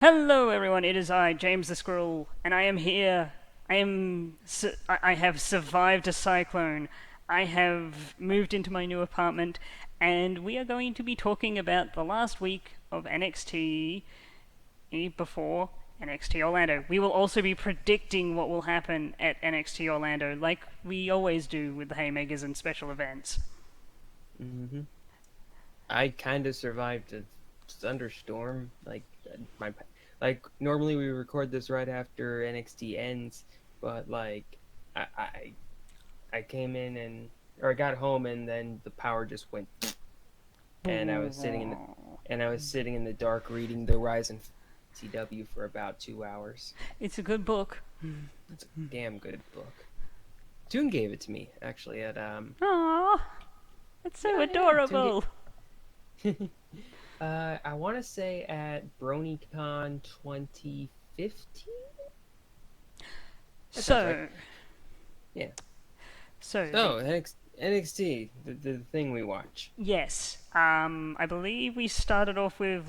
Hello, everyone. It is I, James the Squirrel, and I am here. I have survived a cyclone. I have moved into my new apartment, and we are going to be talking about the last week of NXT before NXT Orlando. We will also be predicting what will happen at NXT Orlando, like we always do with the Haymakers and special events. hmm I kind of survived a thunderstorm. Normally we record this right after NXT ends, but I I, I came in I got home and then the power just went, and I was sitting in the dark reading the Rise and CW for about 2 hours. It's a good book. It's a damn good book. Toon gave it to me actually at Aww, it's so yeah, Toon adorable. I want to say at BronyCon 2015. That sounds right. So, Yeah. so the So NXT, the thing we watch. Yes. I believe we started off with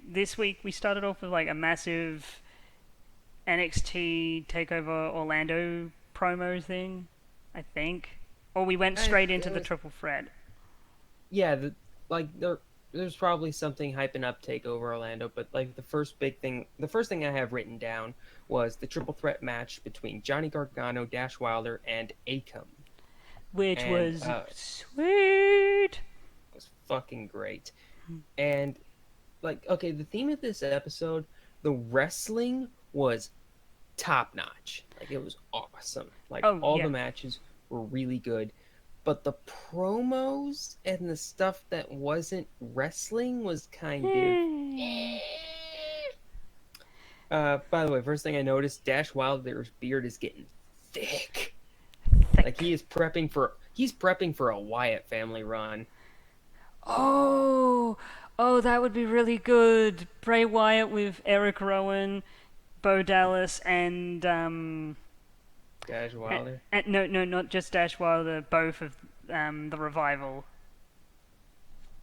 this week we started off with like a massive NXT Takeover Orlando promo thing, I think. Or we went straight into It the was triple threat. yeah. There's probably something hyping up Takeover Orlando, but like the first thing I have written down was the triple threat match between Johnny Gargano, Dash Wilder, and Akam, Which and was sweet. it was fucking great. And okay, the theme of this episode, the wrestling was top notch. Like it was awesome. Like Oh all yeah. the matches were really good, but the promos and the stuff that wasn't wrestling was kind of. By the way, first thing I noticed, Dash Wilder's beard is getting thick. Like Thick. he's prepping for a Wyatt family run. Oh, oh, that would be really good. Bray Wyatt with Eric Rowan, Bo Dallas, and Dash Wilder. no, no, not just Dash Wilder, both of the Revival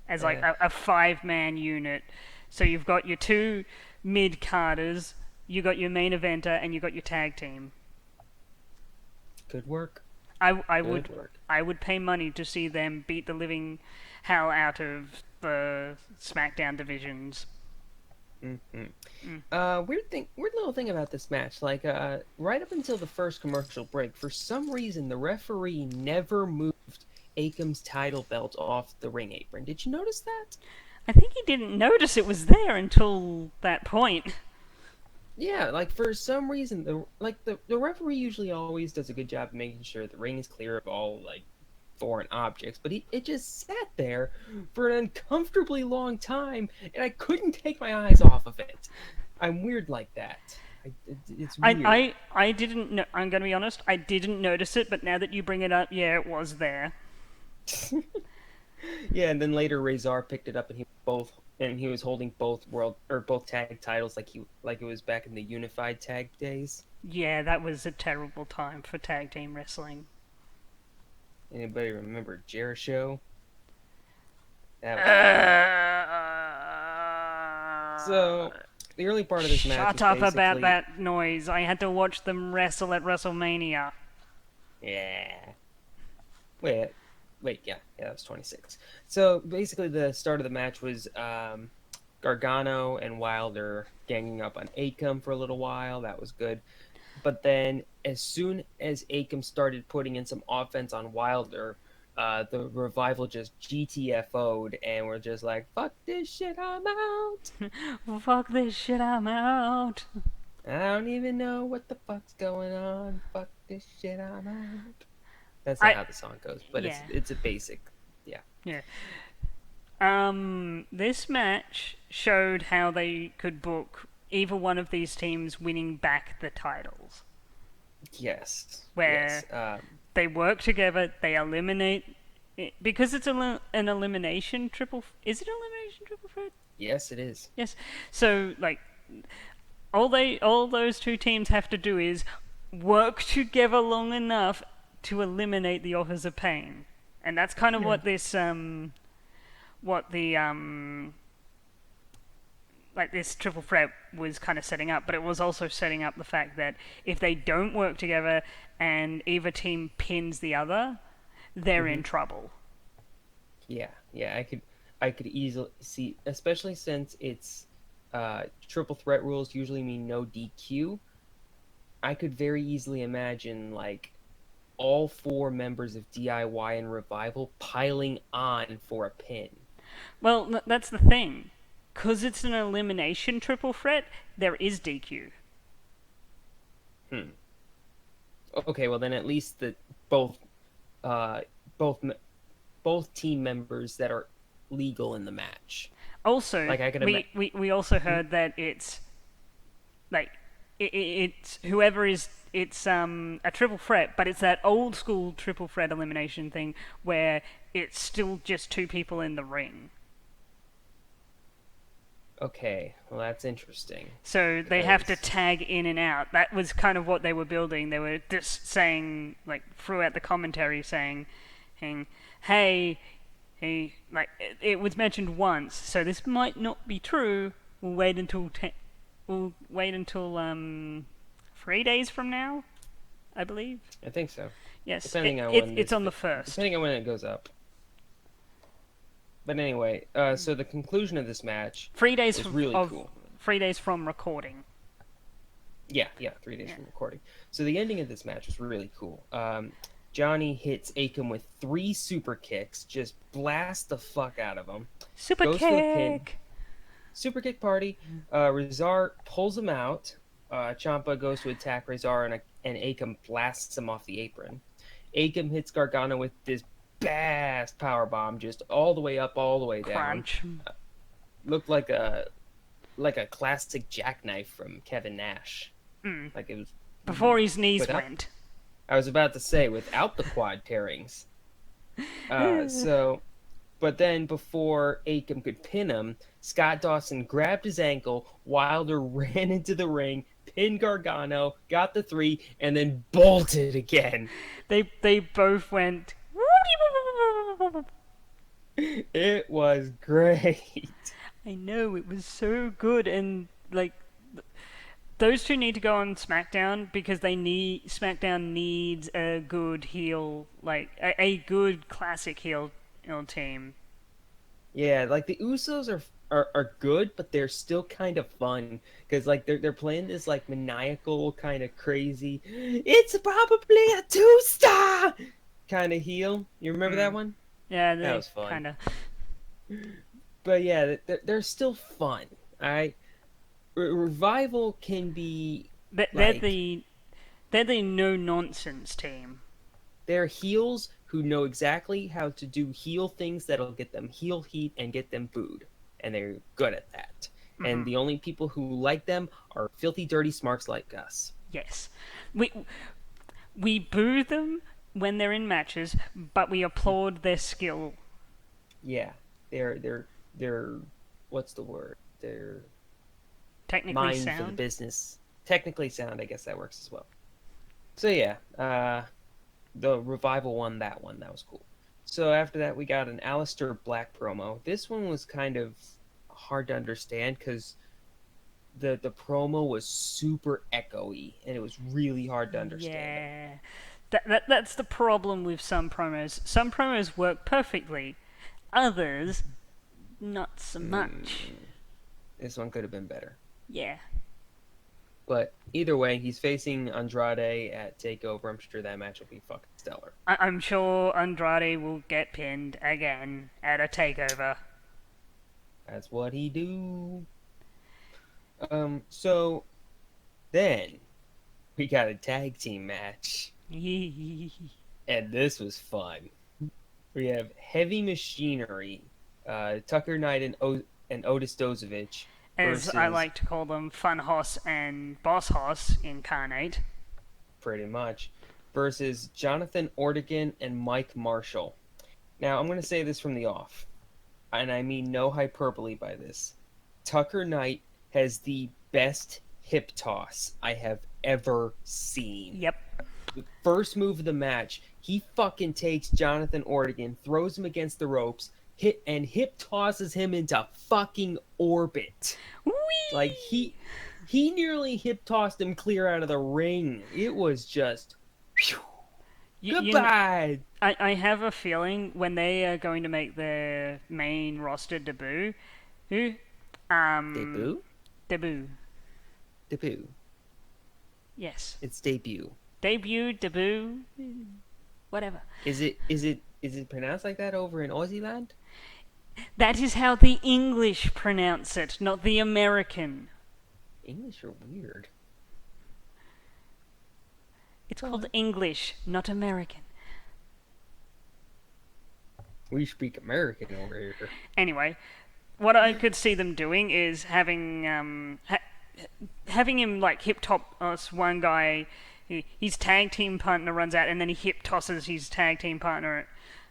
as like Uh, a five-man unit. So you've got your two mid carders, you got your main eventer, and you got your tag team. Good work. I Good would work. I would pay money to see them beat the living hell out of the SmackDown divisions. hmm Mm. weird little thing about this match. Right up until the first commercial break, for some reason, the referee never moved Akam's title belt off the ring apron. Did you notice that? I think he didn't notice it was there until that point. Yeah, like for some reason, the referee usually always does a good job of making sure the ring is clear of all like foreign objects, but it just sat there for an uncomfortably long time, and I couldn't take my eyes off of it. I'm weird like that. It's weird. I didn't know. I'm gonna be honest. I didn't notice it, but now that you bring it up, yeah, it was there. Yeah, and then later Razor picked it up, and he was holding both world or both tag titles like it was back in the unified tag days. Yeah, that was a terrible time for tag team wrestling. Anybody remember Jericho? That was fun. Uh, So the early part of this match Shut was up about basically that noise. I had to watch them wrestle at WrestleMania. yeah. Wait, yeah, that was 26. So basically, the start of the match was Gargano and Wilder ganging up on Akam for a little while. That was good. But then, as soon as Akam started putting in some offense on Wilder, the revival just GTFO'd and we're just like, fuck this shit, I'm out. Fuck this shit, I'm out. I don't even know what the fuck's going on. Fuck this shit, I'm out. That's not I how the song goes, but yeah it's a basic, yeah. yeah. This match showed how they could book either one of these teams winning back the titles, Yes, yes. where they work together, they eliminate because it's an elimination triple. Is it elimination triple threat? Yes, it is. Yes. So like all those two teams have to do is work together long enough to eliminate the Authors of Pain, and that's kind of Yeah. what this what the like this triple threat was kind of setting up, but it was also setting up the fact that if they don't work together and either team pins the other, they're Hmm. in trouble. Yeah, yeah, I could easily see, especially since it's triple threat rules usually mean no DQ. I could very easily imagine like all four members of DIY and Revival piling on for a pin. Well, that's the thing. Because it's an elimination triple threat, there is DQ. Hmm. Okay, well then at least the both uh both both team members that are legal in the match. Also, Like I could imagine. we also heard that it's like it's whoever is it's a triple threat, but it's that old school triple threat elimination thing where it's still just two people in the ring. Okay, well that's interesting. So they have to Because tag in and out. That was kind of what they were building. They were just saying, like, throughout the commentary, saying, hey, like, it was mentioned once, so this might not be true. We'll wait until 3 days from now, I believe. I think so. Yes, Depending on when it's this, on the first. depending on when it goes up. But anyway, so the conclusion of this match 3 days was really of cool. 3 days from recording. Yeah, yeah, 3 days Yeah. from recording. So the ending of this match was really cool. Johnny hits Akam with 3 super kicks, just blast the fuck out of him. Super Goes for the pin. kick. Super kick party. Razar pulls him out. Ciampa goes to attack Razar, and Akam blasts him off the apron. Akam hits Gargano with this fast power bomb, just all the way up, all the way down. Crunch. Looked like a classic jackknife from Kevin Nash. Like it was Before his knees without- went. I was about to say without the quad tearings. But then before Akam could pin him, Scott Dawson grabbed his ankle. Wilder ran into the ring, pinned Gargano, got the 3, and then bolted again. They both went. It was great. I know, it was so good, and like those two need to go on SmackDown because SmackDown needs a good heel, like a good classic heel team. Yeah, like the Usos are good, but they're still kind of fun because like they're playing this like maniacal kind of crazy. It's probably a 2-star kind of heel. You remember that one? Yeah, That they was fun. kind of. But yeah, they're still fun. Revival can be They're like the no nonsense team. they're heels who know exactly how to do heel things that'll get them heel heat and get them booed, and they're good at that. And the only people who like them are filthy, dirty smarks like us. Yes, we boo them when they're in matches, but we applaud their skill. Yeah, they're what's the word? They're Technically mind for the sound. business. Technically sound, I guess that works as well. So yeah, the Revival won that one. That was cool. So after that, we got an Aleister Black promo. This one was kind of hard to understand because the promo was super echoey and it was really hard to understand. Yeah, that's the problem with some promos. Some promos work perfectly, others not so much. This one could have been better. Yeah. But either way, he's facing Andrade at Takeover. I'm sure that match will be fucking stellar. I'm sure Andrade will get pinned again at a takeover. That's what he do. So then we got a tag team match, and this was fun. We have Heavy Machinery, Tucker Knight and Otis Dozovich. As I like to call them, Fun Hoss and Boss Hoss incarnate. Pretty much. Versus Jonathan Ortigan and Mike Marshall. Now, I'm going to say this from the off, and I mean no hyperbole by this. Tucker Knight has the best hip toss I have ever seen. Yep. The first move of the match, he fucking takes Jonathan Ortigan, throws him against the ropes, hip tosses him into fucking orbit. Woo! Like he nearly hip tossed him clear out of the ring. It was just phew, You, goodbye. I have a feeling when they are going to make their main roster debut, who, um, Debut? debut, Debut. yes, It's debut. debut, whatever. Is it pronounced like that over in Aussie land? That is how the English pronounce it, not the American. English are weird. It's called English, not American. We speak American over here. Anyway, what I could see them doing is having him like hip top us one guy. His tag team partner runs out, and then he hip tosses his tag team partner,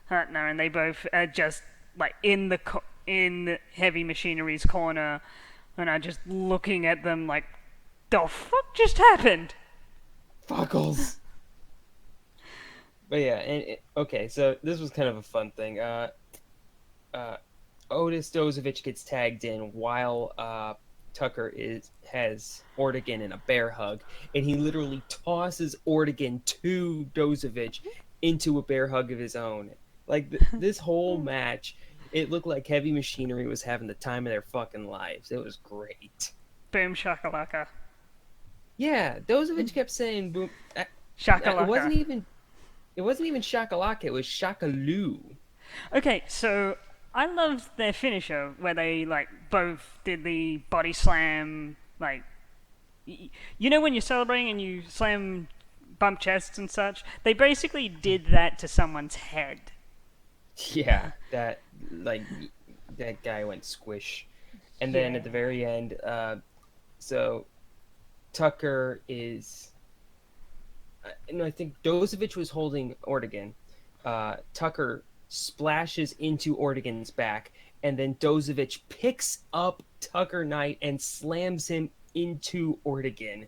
and they both are just like in Heavy Machinery's corner, and are just looking at them like, the fuck just happened? Fuckles. But yeah, okay, so this was kind of a fun thing. Otis Dozovic gets tagged in while Tucker has Ortigan in a bear hug, and he literally tosses Ortigan to Dozovic into a bear hug of his own. Like this whole match, it looked like Heavy Machinery was having the time of their fucking lives. It was great. Boom shakalaka. Yeah, Dozovic kept saying boom. Shakalaka. It wasn't even shakalaka. It was shakaloo. Okay, so I loved their finisher where they like both did the body slam, like you know when you're celebrating and you slam bump chests and such. They basically did that to someone's head. Yeah, that guy went squish, and then at the very end, so Tucker is. No, I think Dozovic was holding Ortigan. Tucker splashes into Ortigan's back, and then Dozovic picks up Tucker Knight and slams him into Ortigan,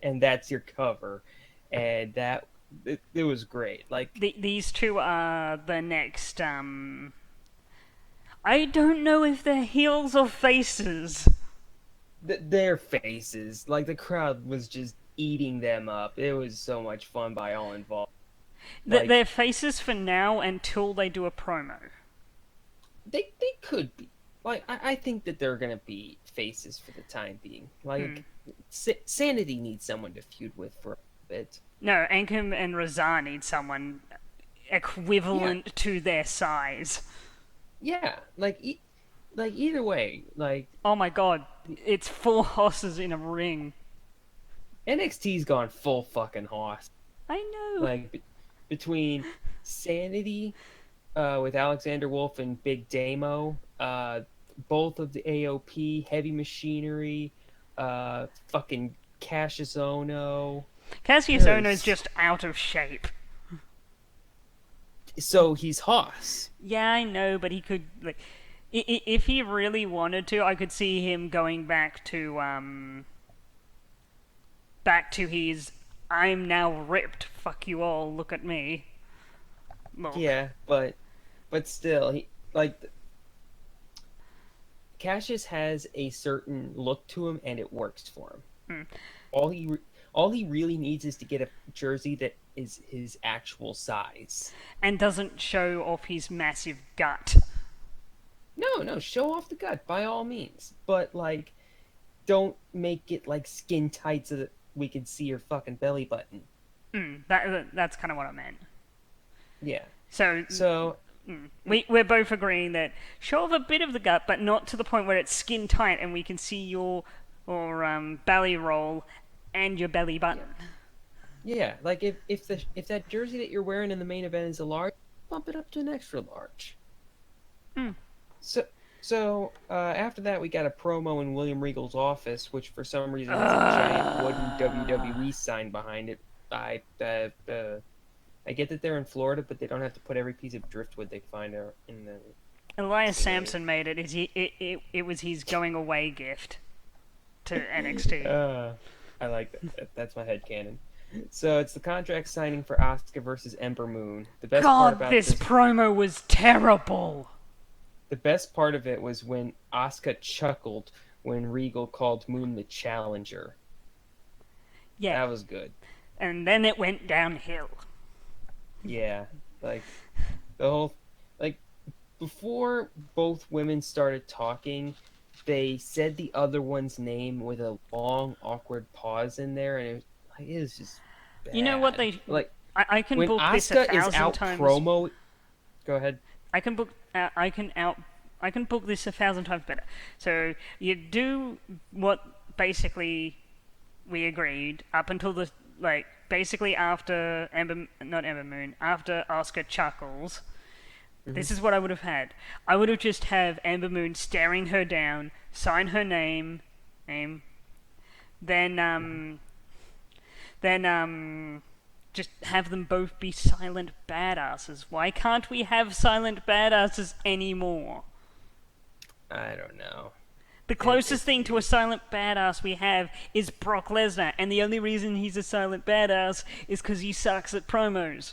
and that's your cover. And it was great. Like These two are the next. I don't know if they're heels or faces. their faces, like the crowd was just eating them up. It was so much fun by all involved. Like They're faces for now until they do a promo. they could be. Like I think that they're gonna be faces for the time being. Like Sanity needs someone to feud with for a bit. No, Ankum and Razan need someone equivalent to their size. Yeah, like either way, like Oh my god, it's four horses in a ring. NXT's gone full fucking horse. I know. Like between Sanity, with Alexander Wolf and Big Damo, both of the AOP, Heavy Machinery, fucking Cassius Ono. Cassius Ohno's just out of shape. So he's Hoss. Yeah, I know, but he could like, if he really wanted to, I could see him going back to his I'm now ripped. Fuck you all. Look at me. Look. Yeah, but still, he like Cassius has a certain look to him, and it works for him. All he really needs is to get a jersey that is his actual size. And doesn't show off his massive gut. No, show off the gut by all means, but like, don't make it like skin tight so that we can see your fucking belly button. That's kind of what I meant. Yeah. So we're both agreeing that show off a bit of the gut, but not to the point where it's skin tight and we can see your belly roll and your belly button. Yeah, like if that jersey that you're wearing in the main event is a large, bump it up to an extra large. So after that, we got a promo in William Regal's office, which for some reason has a giant wooden WWE sign behind it. I get that they're in Florida, but they don't have to put every piece of driftwood they find in the. Elias Sampson made it. It was his going away gift to NXT. I like that. That's my headcanon. So it's the contract signing for Asuka versus Ember Moon. The best part about this promo was terrible. The best part of it was when Asuka chuckled when Regal called Moon the Challenger. Yeah, That was good. and then it went downhill. Yeah, like the whole like before both women started talking, they said the other one's name with a long, awkward pause in there, and it was just You know what bad. they? Like I can when book this a Asuka is thousand out times. promo. Go ahead. I can book. I can book this a thousand times better. So you do what basically we agreed up until the basically after not Ember Moon, after Oscar chuckles. Hmm. This is what I would have had. I would have just have Ember Moon staring her down, sign her name, then just have them both be silent badasses. Why can't we have silent badasses anymore? I don't know. The It, closest it's thing to a weird. silent badass we have is Brock Lesnar, and the only reason he's a silent badass is because he sucks at promos.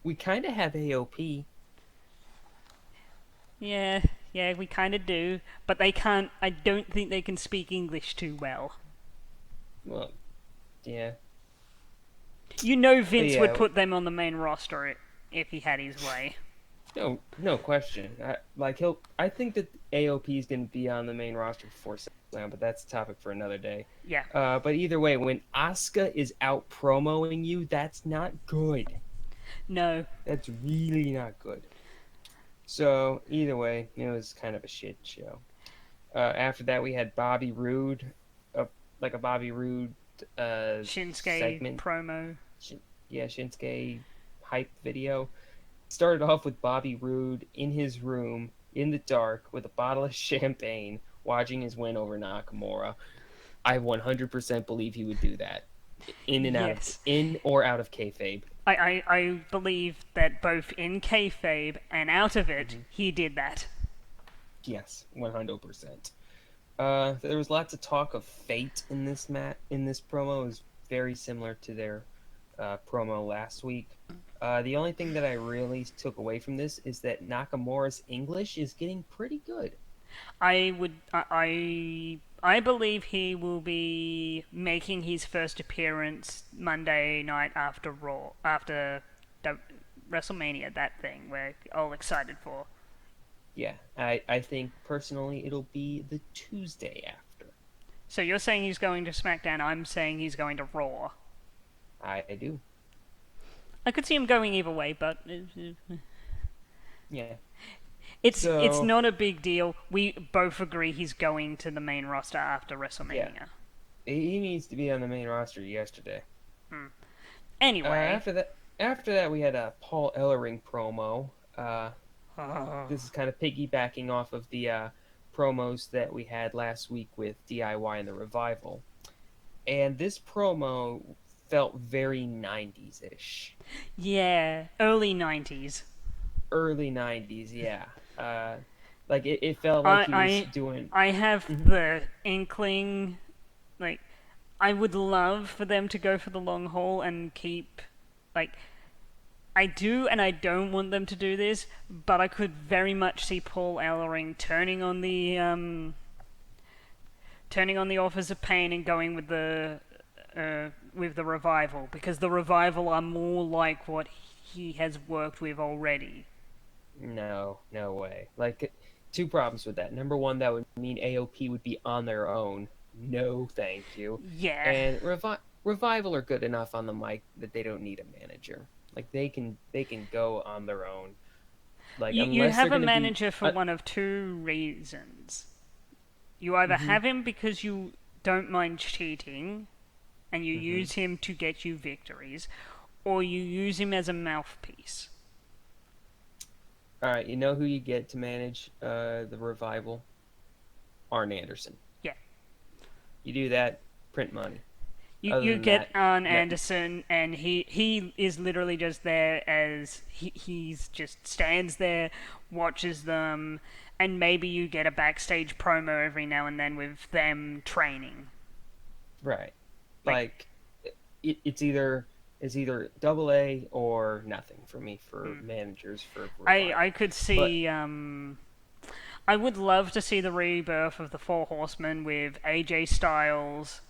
We kind of have AOP. Yeah, yeah, we kind of do, but they can't. I don't think they can speak English too well. Well, yeah, You know, but Vince would yeah, put them on the main roster if he had his way. no question. I think that AOP is going to be on the main roster for SummerSlam, but that's a topic for another day. Yeah, But either way, when Asuka is out promoting you, that's not good. no, That's really not good. So either way, it was kind of a shit show. After that, we had Bobby Roode, uh, like a Bobby Roode Shinsuke segment. promo. Yeah, Shinsuke hype video. Started off with Bobby Roode in his room in the dark with a bottle of champagne, watching his win over Nakamura. I 100% believe he would do that, Yes, in or out of kayfabe. I believe that both in kayfabe and out of it, Hmm. he did that. Yes, 100%. There was lots of talk of fate in this promo. It was very similar to their promo last week. The only thing that I really took away from this is that Nakamura's English is getting pretty good. I believe he will be making his first appearance Monday night after Raw, after the WrestleMania, that thing we're all excited for. Yeah, I think personally it'll be the Tuesday after. So you're saying he's going to SmackDown, I'm saying he's going to Raw. I do. I could see him going either way, but Yeah. it's So, not a big deal. We both agree he's going to the main roster after yeah, WrestleMania. he needs to be on the main roster yesterday. Anyway, After that we had a Paul Ellering promo. This is kind of piggybacking off of the promos that we had last week with DIY and the Revival. And this promo felt very 90s ish. yeah, early 90s. Early 90s, yeah. Like it felt like he was I doing. I have Mhm. the inkling, like I would love for them to go for the long haul and keep, like, I do and I don't want them to do this, but I could very much see Paul Ellering turning on the Authors of Pain and going with the Revival, because the Revival are more like what he has worked with already. No, no way. Like, two problems with that. Number one, that would mean AOP would be on their own. No, thank you. Yeah, And Revival are good enough on the mic that they don't need a manager. Like they can go on their own. Like you unless they're have a gonna be. manager for one of two reasons. You either Mhm. have him because you don't mind cheating and you Mhm. use him to get you victories, or you use him as a mouthpiece. All right, you know who you get to manage the Revival? Arn Anderson. Yeah. You do that, print money. Other You than get that, Arn no. Anderson, and he is literally just there as he's just stands there, watches them, and maybe you get a backstage promo every now and then with them training. Right. Like Like it's either double A or nothing for me for hmm. managers for I Revival. could But see I would love to see the rebirth of the Four Horsemen with AJ Styles,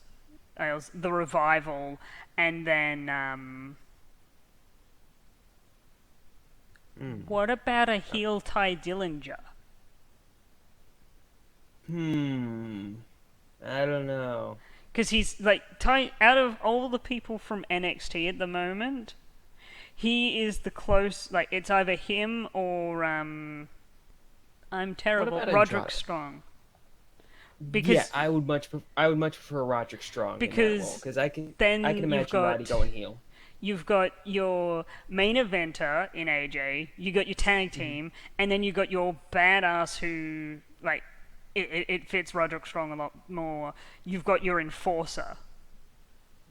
the Revival, and then Hmm. what about a heel Ty Dillinger? Hmm. I don't know. Because he's like out of all the people from NXT at the moment, he is the close. Like it's either him or I'm What terrible, about Roderick Andrade? Strong. Yeah, Because I would much prefer Roderick Strong in that role because because I can then imagine Roddy going heel. you've got your main eventer in AJ, you got your tag Hmm. team, and then you got your badass who like it fits Roderick Strong a lot more. You've got your enforcer,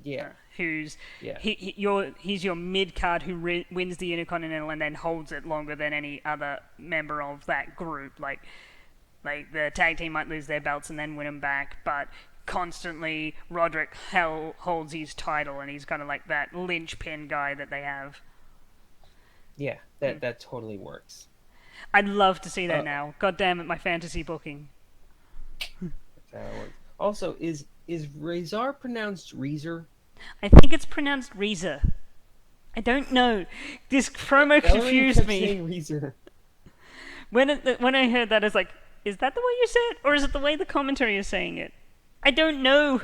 Yeah, who's yeah, he's your mid card who wins the Intercontinental and then holds it longer than any other member of that group. Like the tag team might lose their belts and then win them back, but constantly Roderick holds his title and he's kind of like that linchpin guy that they have. yeah. Hmm. That totally works. I'd love to see that Uh, now. God damn it, my fantasy booking. that's how it works. Also, is Razor pronounced Reezer? I think it's pronounced Reza. I don't know. This promo Ellering confused kept me. saying Reezer. When I heard that, I was like, is that the way you say it? Or is it the way the commentary is saying it? I don't know.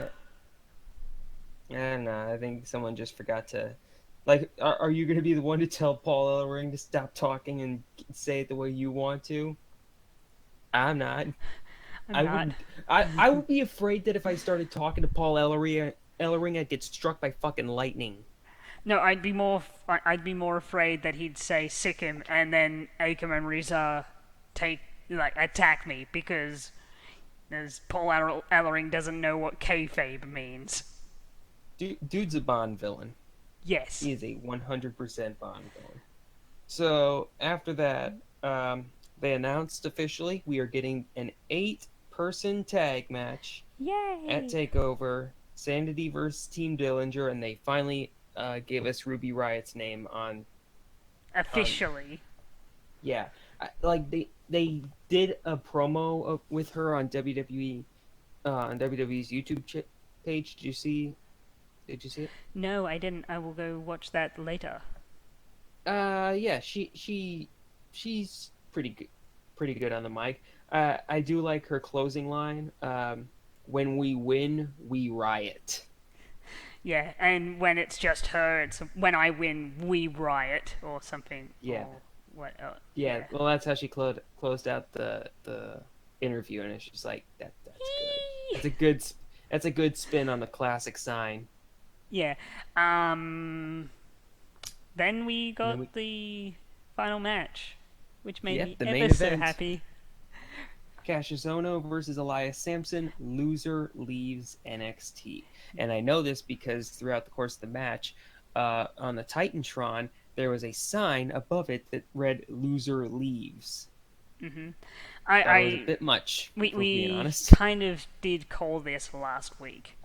And I think someone just forgot to. Like, are you going to be the one to tell Paul Ellering to stop talking and say it the way you want to? I'm not. I'm I not. wouldn't. I would be afraid that if I started talking to Paul Ellering, I'd get struck by fucking lightning. No, I'd be more afraid that he'd say sick him and then Akam and Riza take like attack me because as Paul Ellering doesn't know what kayfabe means. Dude's a Bond villain. Yes. He is a 100% Bond villain. So after that, they announced officially we are getting an 8-person tag match at Yay! Takeover. Sanity versus Team Dillinger, and they finally gave us Ruby Riot's name on Officially. yeah. Like they did a promo with her on WWE on WWE's YouTube page. Did you see? Did you see it? No, I didn't. I will go watch that later. Yeah. She's pretty good on the mic. I do like her closing line. When we win, we riot. Yeah, and when it's just her, it's when I win, we riot or something Yeah. or what? Yeah, Yeah. well, that's how she closed out the interview, and it's just like that's good. That's a good that's a good spin on the classic sign. Yeah. Um. Then we And then we got the final match, which made yep, me the main ever so event: happy. Cassius Ohno versus Elias Sampson. Loser leaves NXT, and I know this because throughout the course of the match, on the Titantron, there was a sign above it that read "Loser leaves." Hmm. That was a I bit much, if we're being we honest. kind of did call this last week.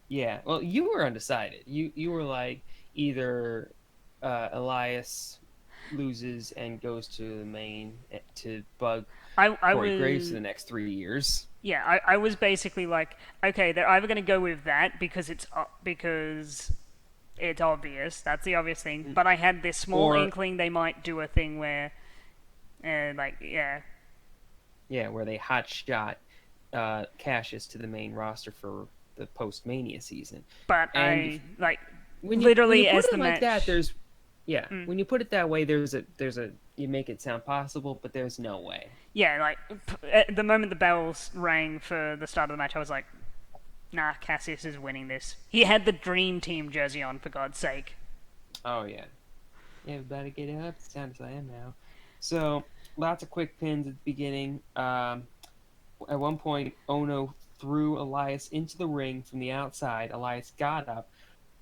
Yeah, well, you were undecided. You were like either Elias loses and goes to the main to bug I Corey Graves for was the next 3 years. yeah, I was basically like, okay, they're either going to go with that because it's obvious. That's the obvious thing. Mm. But I had this small Or inkling they might do a thing where, like, yeah. yeah, where they hot shot Cassius to the main roster for the post Mania season. But And I like when you literally put as it the like that, match. there's yeah. Mm, When you put it that way, there's a you make it sound possible, but there's no way. yeah, like at the moment the bells rang for the start of the match, I was like, nah, Cassius is winning this. He had the Dream Team jersey on, for God's sake. Oh yeah. Everybody get up. It's time to slam now. So, lots of quick pins at the beginning. At one point, Ono threw Elias into the ring from the outside. Elias got up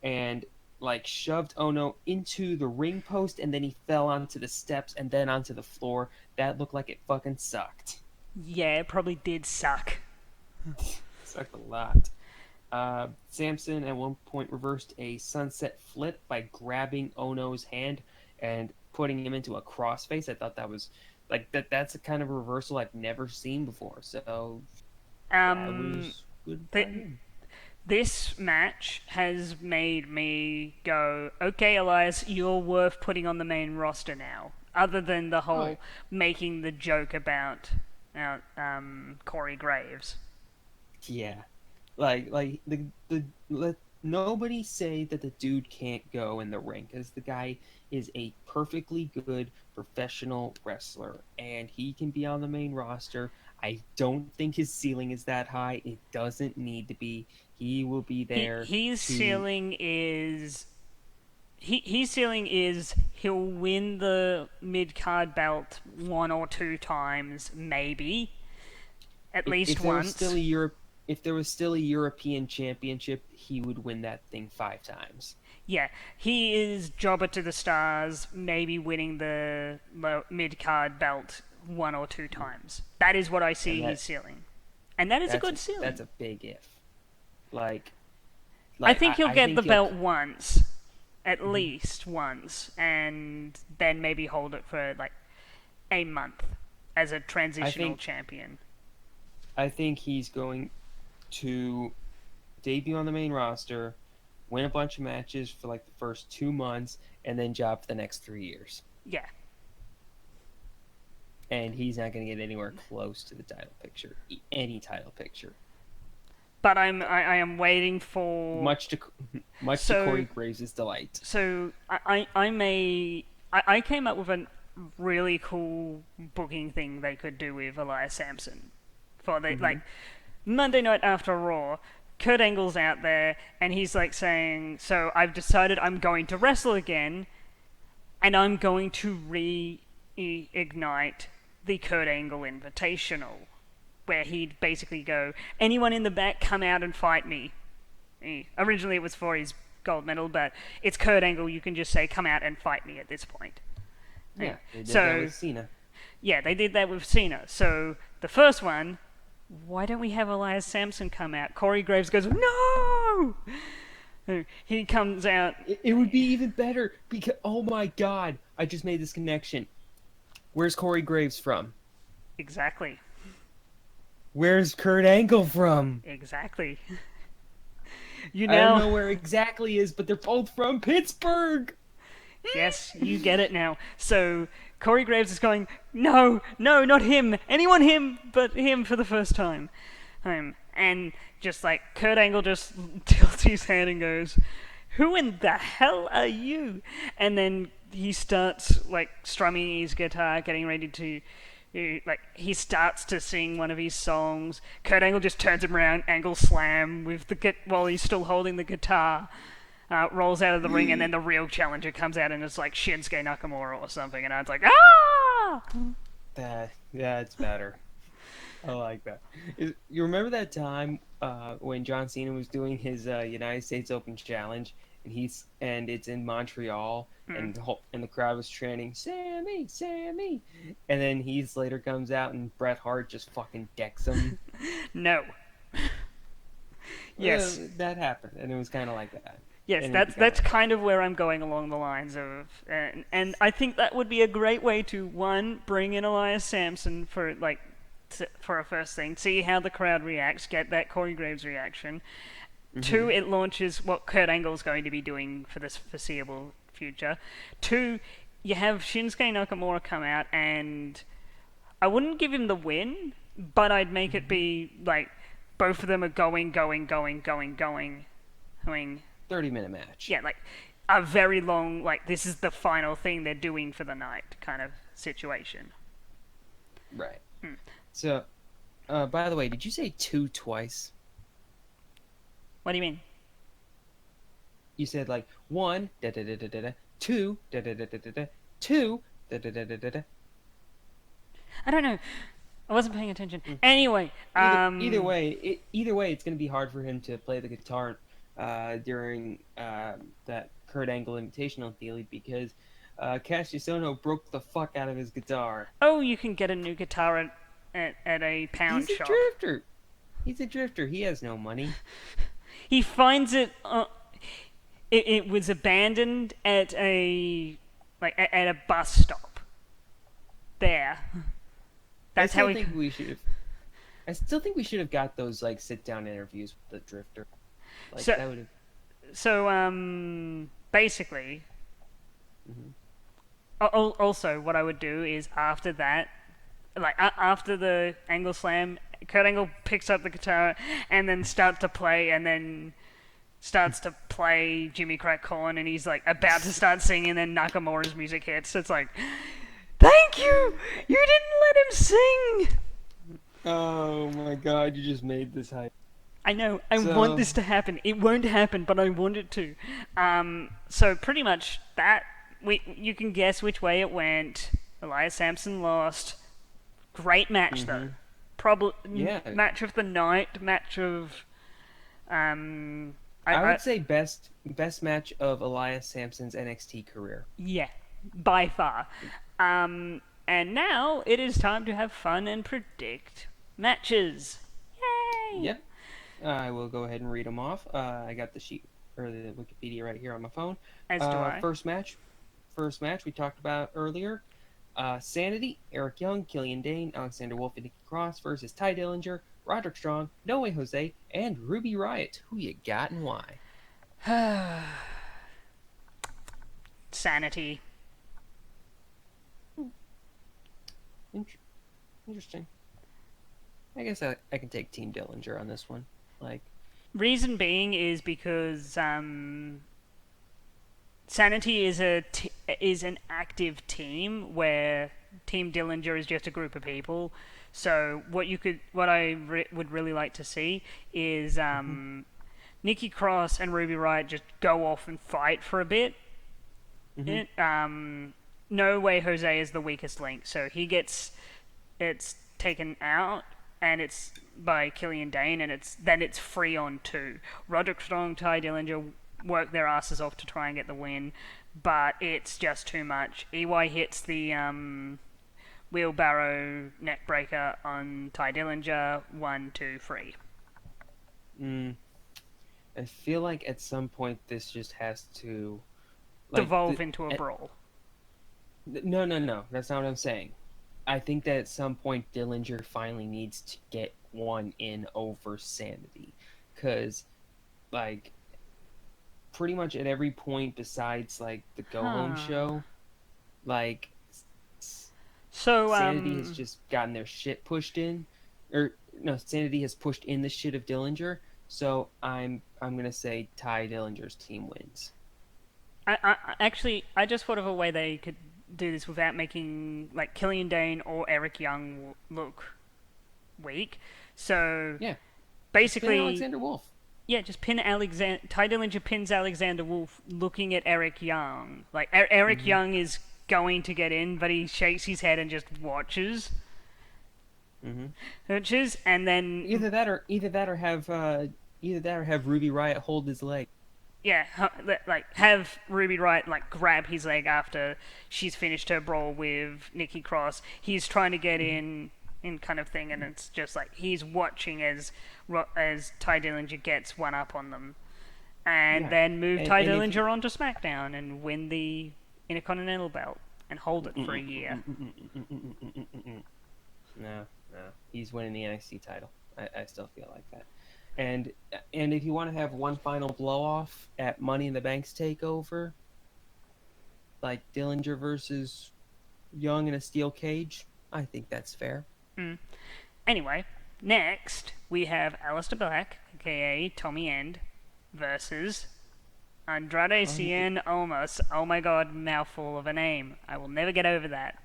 and like shoved Ono into the ring post, and then he fell onto the steps and then onto the floor. That looked like it fucking sucked. Yeah, it probably did suck. Sucked a lot. Samson at one point reversed a sunset flip by grabbing Ono's hand and putting him into a crossface. I thought that like that's a kind of reversal I've never seen before. So that Um, was good by th- him. this match has made me go, okay, Elias, you're worth putting on the main roster now. Other than the Oh yeah. whole making the joke about Corey Graves. Yeah. Like the let nobody say that the dude can't go in the ring because the guy is a perfectly good professional wrestler and he can be on the main roster. I don't think his ceiling is that high. It doesn't need to be. He will be He there his to. ceiling is his ceiling is he'll win the mid card belt one or two times, maybe at least If there was still once. a Europe, if there was still a European Championship, he would win that thing 5 times. Yeah, he is jobber to the stars, maybe winning the mid card belt one or two times. That is what I And see his ceiling, and that is a good that's ceiling. a big if. Like I like think he'll I get the think he'll. belt once, at Mhm. least once, and then maybe hold it for like a month as a I transitional think champion. I think he's going to debut on the main roster, win a bunch of matches for like the first 2 months, and then job for the next 3 years. Yeah, And he's not going to get anywhere close to the title picture, any title picture. but I am waiting for Much to much to so Corey Graves' delight. I may I came up with a really cool booking thing they could do with Elias Sampson for the Hmm. like Monday night after Raw. Kurt Angle's out there and he's like saying, "So I've decided I'm going to wrestle again, and I'm going to reignite the Kurt Angle Invitational." Where he'd basically go, anyone in the back, come out and fight me. Originally, it was for his gold medal, but it's Kurt Angle. You can just say, come out and fight me at this point. Yeah, they did that So, with Cena. yeah, they did that with Cena. So, the first one, why don't we have Elias Sampson come out? Corey Graves goes, no! He comes out, It would be even better because oh my god, I just made this connection. Where's Corey Graves from? exactly, Where's Kurt Angle from? exactly. You I don't now, know where exactly is, but they're both from Pittsburgh. yes, you get it now. So, Corey Graves is going, no, no, not him. Anyone him, but him for the first time. And just like Kurt Angle just tilts his head and goes, "Who in the hell are you?" And then he starts like strumming his guitar, getting ready to. Like he starts to sing one of his songs. Kurt Angle just turns him around, angle slam with the while he's still holding the guitar. Rolls out of the ring, and then the real challenger comes out, and it's like Shinsuke Nakamura or something, and I was like, ah! Yeah, it's better. I like that. You remember that time when John Cena was doing his United States Open Challenge, and it's in Montreal, Mm, and the crowd was chanting "Sammy, Sammy," and then he's later comes out and Bret Hart just fucking decks him. no. Yes, That happened, and it was kind of like that, yes, and it would be that's kind of that's like that. kind of where I'm going along the lines of, and I think that would be a great way to one bring in Elias Sampson for like for a first thing, see how the crowd reacts, get that Corey Graves reaction. Hmm. Two, it launches what Kurt Angle's going to be doing for this foreseeable future. Two, you have Shinsuke Nakamura come out, and I wouldn't give him the win, but I'd make it Hmm. be like both of them are going. 30-minute match. Yeah, like a very long, like this is the final thing they're doing for the night kind of situation. Right. Hmm. So, by the way, did you say two twice? What do you mean? You said like one da da da da da da, two da da da da da da, two da da da da da da. I don't know. I wasn't paying attention. Anyway, Either way, it's gonna be hard for him to play the guitar during that Kurt Angle Invitational deal because Cassius Ohno broke the fuck out of his guitar. oh, you can get a new guitar at a pound He's a shop. drifter. He's a drifter. He has no money. He finds it. It was abandoned at a like at a bus stop. there. I That's how still we. think we should have. I still think we should have got those like sit down interviews with the Drifter. Like So that would have. basically, Mhm. also what I would do is after that, like after the Angle Slam, Kurt Angle picks up the guitar and then starts to play, and then starts to play Jimmy Crack Corn, and he's like about to start singing, and then Nakamura's music hits. It's like, thank you, you didn't let him sing. Oh my God! You just made this hype. I know. I want So this to happen. It won't happen, but I want it to. So pretty much that. You can guess which way it went. Elias Sampson lost. Great match though. Mhm. Probably Yeah, match of the night. Match of. Um, I I would say best match of Elias Sampson's NXT career. Yeah, by far. And now it is time to have fun and predict matches. Yay! Yep. I will go ahead and read them off. I got the sheet or the Wikipedia right here on my phone. As do I. First match. First match we talked about earlier. Sanity, Eric Young, Killian Dane, Alexander Wolf, and Nikki Cross versus Ty Dillinger, Roderick Strong, No Way Jose, and Ruby Riott. Who you got and why? Sanity. Interesting. I guess I can take Team Dillinger on this one. Like, Reason being is because Sanity is an active team where Team Dillinger is just a group of people. So what I would really like to see is Nikki Cross and Ruby Riott just go off and fight for a bit. mhm. No Way Jose is the weakest link, so it's taken out, and it's by Killian Dane, and it's free on two. Roderick Strong, Ty Dillinger work their asses off to try and get the win, but it's just too much. EY hits the wheelbarrow neckbreaker on Ty Dillinger. 1, 2, 3. Mm, I feel like at some point this just has to Devolve into a brawl. no. That's not what I'm saying. I think that at some point Dillinger finally needs to get one in over Sanity, because like pretty much at every point besides like the go home show, like So Sanity has just gotten their shit pushed in, or no, Sanity has pushed in the shit of Dillinger. So I'm gonna say Ty Dillinger's team wins. I just thought of a way they could do this without making like Killian Dane or Eric Young look weak. So Yeah, just pin basically, Alexander Wolf. yeah, just pin Alexander. Ty Dillinger pins Alexander Wolf, looking at Eric Young. Like Eric Hmm. Young is going to get in, but he shakes his head and just watches. Hmm. Watches, and then Either that or have Ruby Riott hold his leg. yeah, like have Ruby Riott like grab his leg after she's finished her brawl with Nikki Cross. He's trying to get in kind of thing, and it's just like he's watching as Ty Dillinger gets one up on them, and Yeah, then move and, Ty and if Dillinger onto SmackDown and win the Intercontinental belt and hold it for a year. no, he's winning the NXT title. I still feel like that. And if you want to have one final blow off at Money in the Bank's takeover, like Dillinger versus Young in a steel cage, I think that's fair. Anyway, next we have Aleister Black, aka Tommy End, versus Andrade Oh, Cien Almas. Oh my god, mouthful of a name. I will never get over that.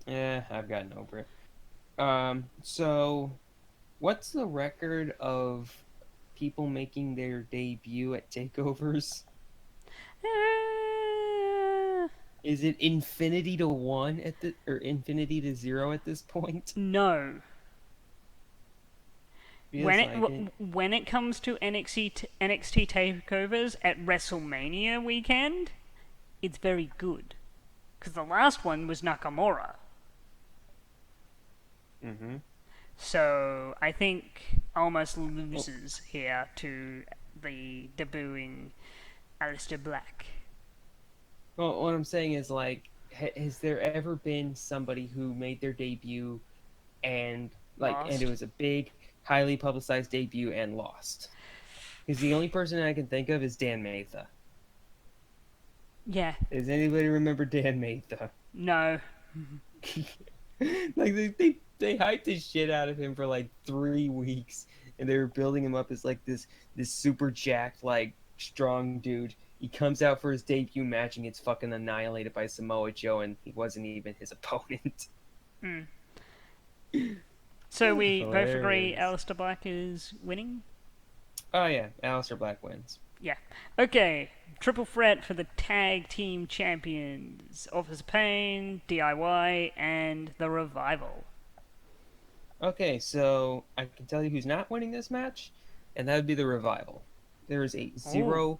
yeah, I've gotten over it. So what's the record of people making their debut at takeovers? Is it infinity to 1 at the or infinity to 0 at this point? No. Feels like it. When it comes to NXT takeovers at WrestleMania weekend, it's very good. Because the last one was Nakamura. Mm-hmm. So I think almost loses here to the debuting Aleister Black. Well, what I'm saying is like has there ever been somebody who made their debut and and it Lost. was a big, highly publicized debut and lost? Because the only person I can think of is Dan Matha. Yeah. Does anybody remember Dan Matha? No. Like they hyped the shit out of him for like 3 weeks, and they were building him up as like this super jacked, like, strong dude. He comes out for his debut match and gets fucking annihilated by Samoa Joe, and he wasn't even his opponent. Mm. So we both agree Hilarious. Alistair Black is winning? Oh yeah, Aleister Black wins. Yeah. Okay. Triple threat for the tag team champions: Office of Pain, DIY, and the Revival. Okay, so I can tell you who's not winning this match, and that would be the Revival. There is a Oh,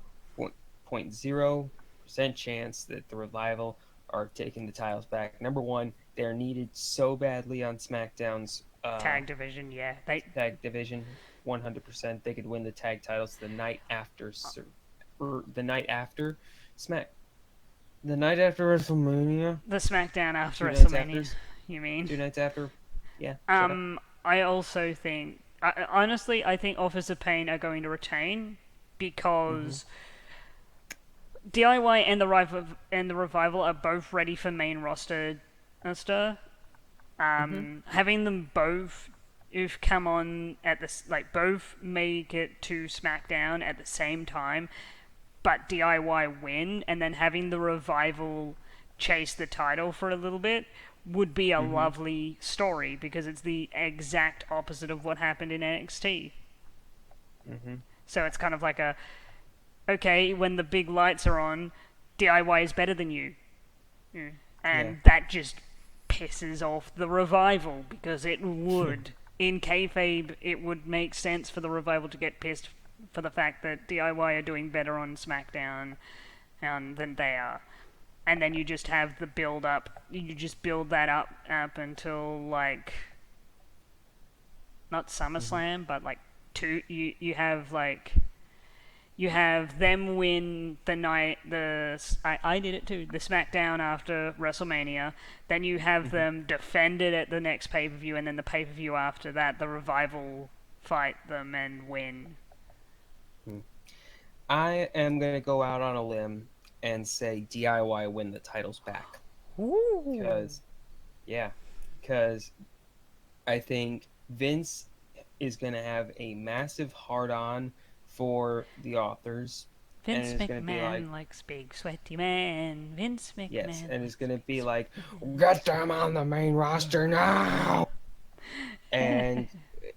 0.0% chance that the Revival are taking the titles back. Number one, they're needed so badly on SmackDown's tag division. Yeah, they. tag division. 100%, they could win the tag titles the night after Smack, the night after WrestleMania, The SmackDown after 2 nights after, WrestleMania. You mean? 2 nights after. Yeah, shut up. I also think, honestly, I think Office of Pain are going to retain Mm-hmm. because DIY and the Revival are both ready for main roster. Mm-hmm. Having them both, if come on at this, like both make it to SmackDown at the same time, but DIY win, and then having the Revival chase the title for a little bit would be a Mm-hmm. lovely story because it's the exact opposite of what happened in NXT. Mm-hmm. So it's kind of like a okay, when the big lights are on, DIY is better than you. Yeah. Yeah. And that just pisses off the Revival because it would. In kayfabe, it would make sense for the Revival to get pissed for the fact that DIY are doing better on SmackDown than they are. And then you just have the build up. You just build that up until like not Mm-hmm. SummerSlam, but like two. You have like you have them win the night I did it too, the SmackDown after WrestleMania. Then you have Mm-hmm. them defend it at the next pay per view, and then the pay per view after that, the Revival fight them and win. Mm-hmm. I am gonna go out on a limb and say DIY win the titles back. Ooh. Cause yeah, because I think Vince is gonna have a massive hard on for the authors, and Vince it's gonna be like, McMahon likes big sweaty man. Vince yes, McMahon and it's likes gonna big be like, sweaty get them on the main roster now. man.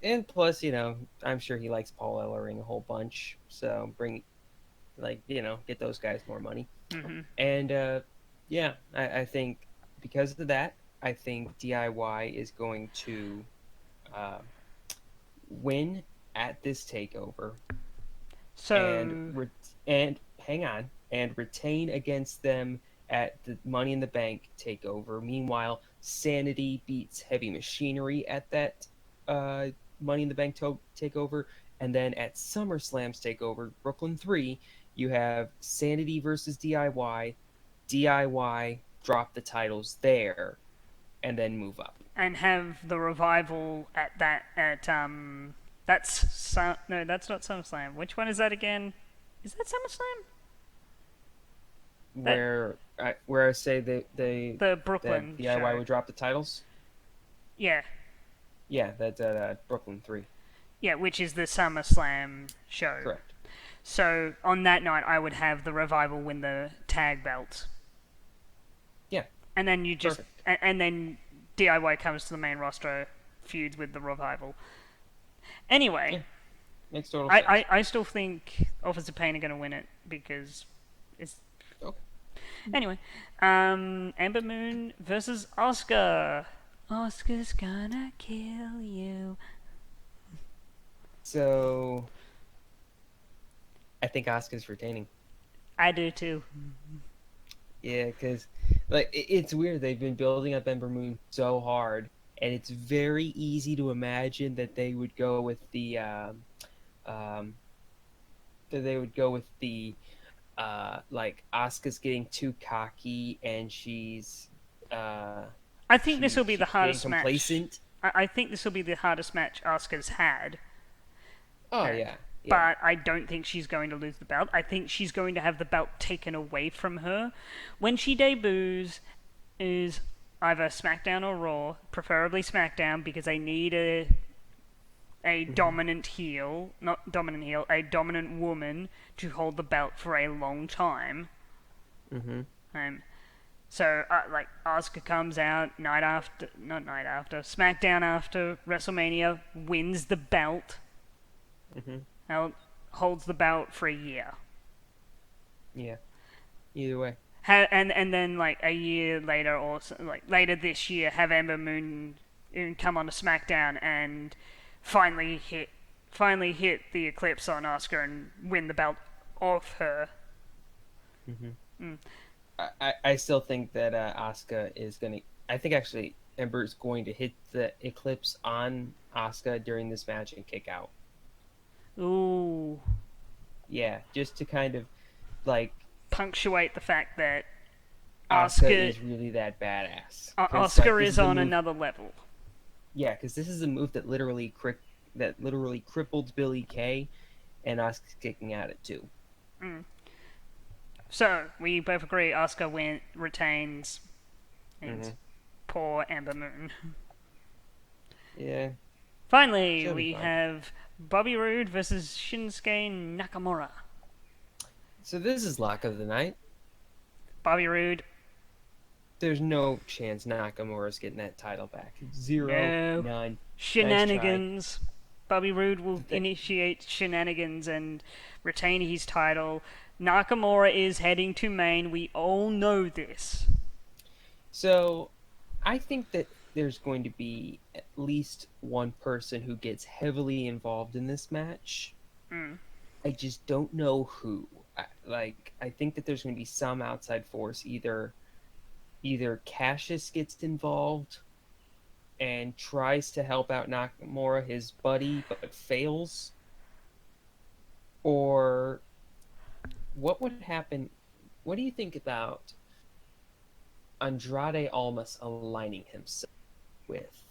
And plus, I'm sure he likes Paul Ellering a whole bunch, so bring, like, get those guys more money. hmm And yeah, I think because of that, I think DIY is going to uh, win at this takeover, and So and hang on, and retain against them at the Money in the Bank takeover. Meanwhile, Sanity beats Heavy Machinery at that uh, Money in the Bank takeover, and then at SummerSlam's takeover, Brooklyn 3, you have Sanity versus DIY. DIY drop the titles there, and then move up. and have the Revival at that at that's no, that's not SummerSlam. Which one is that again? Is that SummerSlam? That Where I say the that Brooklyn DIY show. would drop the titles. Yeah, Yeah, that's at Brooklyn 3. yeah, which is the SummerSlam show. Correct. So on that night, I would have the Revival win the tag belts, Yeah, and then you just perfect. and then DIY comes to the main roster, feuds with the Revival. Anyway, Yeah, makes total I, sense. I still think Office of Pain are going to win it because it's Okay. anyway. Amber Moon versus Oscar. Oscar's gonna kill you. So I think Asuka's retaining. I do too. Yeah, because like it's weird. They've been building up Ember Moon so hard, and it's very easy to imagine that they would go with the um, that they would go with the like Asuka's getting too cocky and uh I think this will be the she's getting hardest match. complacent. I think this will be the hardest match Asuka's had. Oh Uh, yeah, yeah. but I don't think she's going to lose the belt. I think she's going to have the belt taken away from her. When she debuts, is either SmackDown or Raw, preferably SmackDown because they need a Hmm. dominant heel, not dominant heel, a dominant woman to hold the belt for a long time. Hmm. Um, so like Asuka comes out night after, not night after, SmackDown after WrestleMania, wins the belt, Hmm. now holds the belt for a year. Yeah. Either way. And then like a year later or like later this year have Ember Moon come on to SmackDown and finally hit finally hit the eclipse on Asuka and win the belt off her. Hmm. Mm. I still think that Asuka is gonna. I think actually Ember's going to hit the eclipse on Asuka during this match and kick out. Ooh, Yeah, just to kind of like punctuate the fact that Asuka Asuka is really that badass. Because like Asuka this is is a on move. another level. Yeah, because this is a move that literally crippled Billy Kay, and Asuka's kicking at it too. Mm. So we both agree Asuka retains and Hmm. poor Ember Moon. Yeah, Finally, she'll be we fine. have Bobby Roode versus Shinsuke Nakamura. So this is lock of the night. Bobby Roode, There's no chance Nakamura's getting that title back. Zero, no. none. Nice try. Shenanigans. Bobby Roode will The thi- initiate shenanigans and retain his title. Nakamura is heading to Maine. We all know this. So I think that there's going to be at least one person who gets heavily involved in this match. Mm. I just don't know who. I think that there's going to be some outside force. Either Cassius gets involved and tries to help out Nakamura, his buddy, but fails, or what would happen? What do you think about Andrade Almas aligning himself with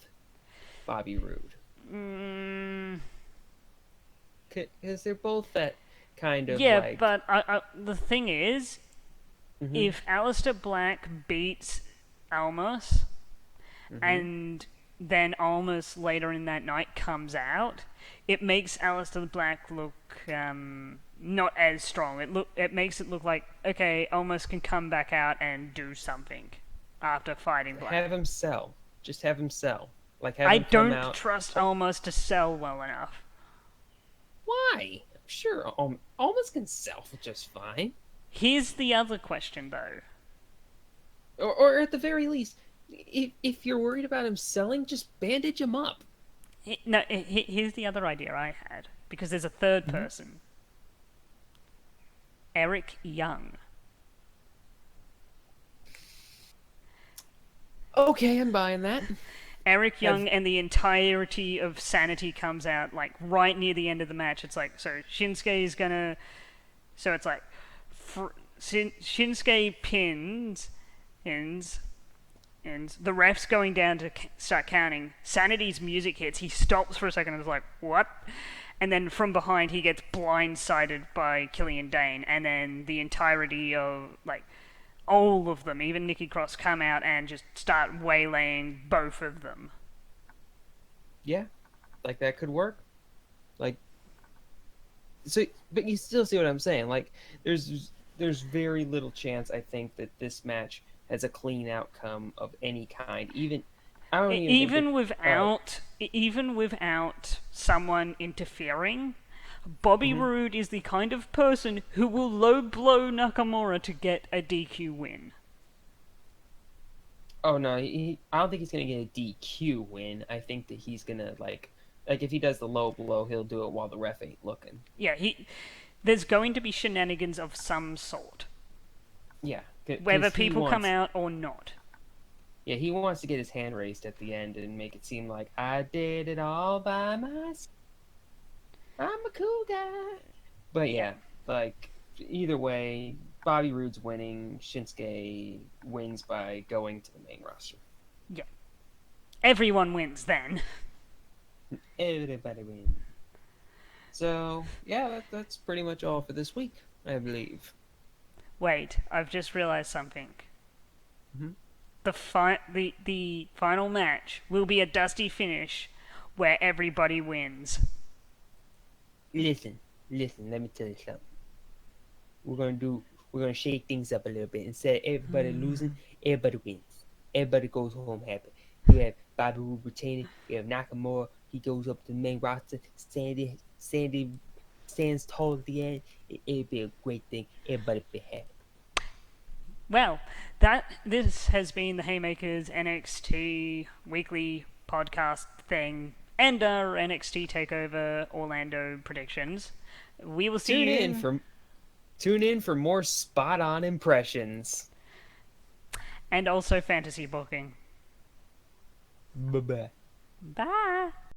Bobby Roode? Mm, Because they're both that kind of yeah, like. but the thing is, Hmm. if Alistair Black beats Almas, Hmm. and then Almas later in that night comes out, it makes Alistair Black look not as strong. It makes it look like okay, Almas can come back out and do something after fighting Have Black. him sell. Just have him sell. Like have I him come don't out. trust Almas to sell well enough. Why? I'm sure Almas can sell just fine. Here's the other question though. Or at the very least, if you're worried about him selling, just bandage him up. No, here's the other idea I had because there's a third Hmm. person, Eric Young. Okay, I'm buying that. Eric Have Young and the entirety of Sanity comes out like right near the end of the match. It's like so Shinsuke is gonna. So it's like Shinsuke pins and the ref's going down to start counting. Sanity's music hits. He stops for a second and is like, "What?" And then from behind he gets blindsided by Killian Dane, and then the entirety of like all of them, even Nikki Cross, come out and just start waylaying both of them. yeah, like that could work. Like so, but you still see what I'm saying. Like there's very little chance I think that this match has a clean outcome of any kind. Even I don't even think that. Even without someone interfering, Bobby Mhm. Roode is the kind of person who will low blow Nakamura to get a DQ win. Oh no, I don't think he's gonna get a DQ win. I think that he's gonna like if he does the low blow, he'll do it while the ref ain't looking. Yeah, there's going to be shenanigans of some sort, Yeah, whether because people come out or not. he wants to get his hand raised at the end and make it seem like I did it all by myself. I'm a cool guy. But Yeah. yeah, like either way, Bobby Roode's winning. Shinsuke wins by going to the main roster. Yeah. Everyone wins then. Everybody wins. So yeah, that's pretty much all for this week, I believe. Wait, I've just realized something. Mm-hmm. The final match will be a dusty finish where everybody wins. Listen, let me tell you something. We're gonna do. We're gonna shake things up a little bit. Instead of everybody losing, everybody wins. Everybody goes home happy. You have Bobby Roode retaining. You have Nakamura. He goes up to the main roster. Sandy stands tall at the end. It'd be a great thing. Everybody be happy. Well, this has been the Haymakers NXT weekly podcast thing and our NXT Takeover Orlando predictions. We will see Tune in for more spot on impressions. and also fantasy booking. Bye bye. Bye.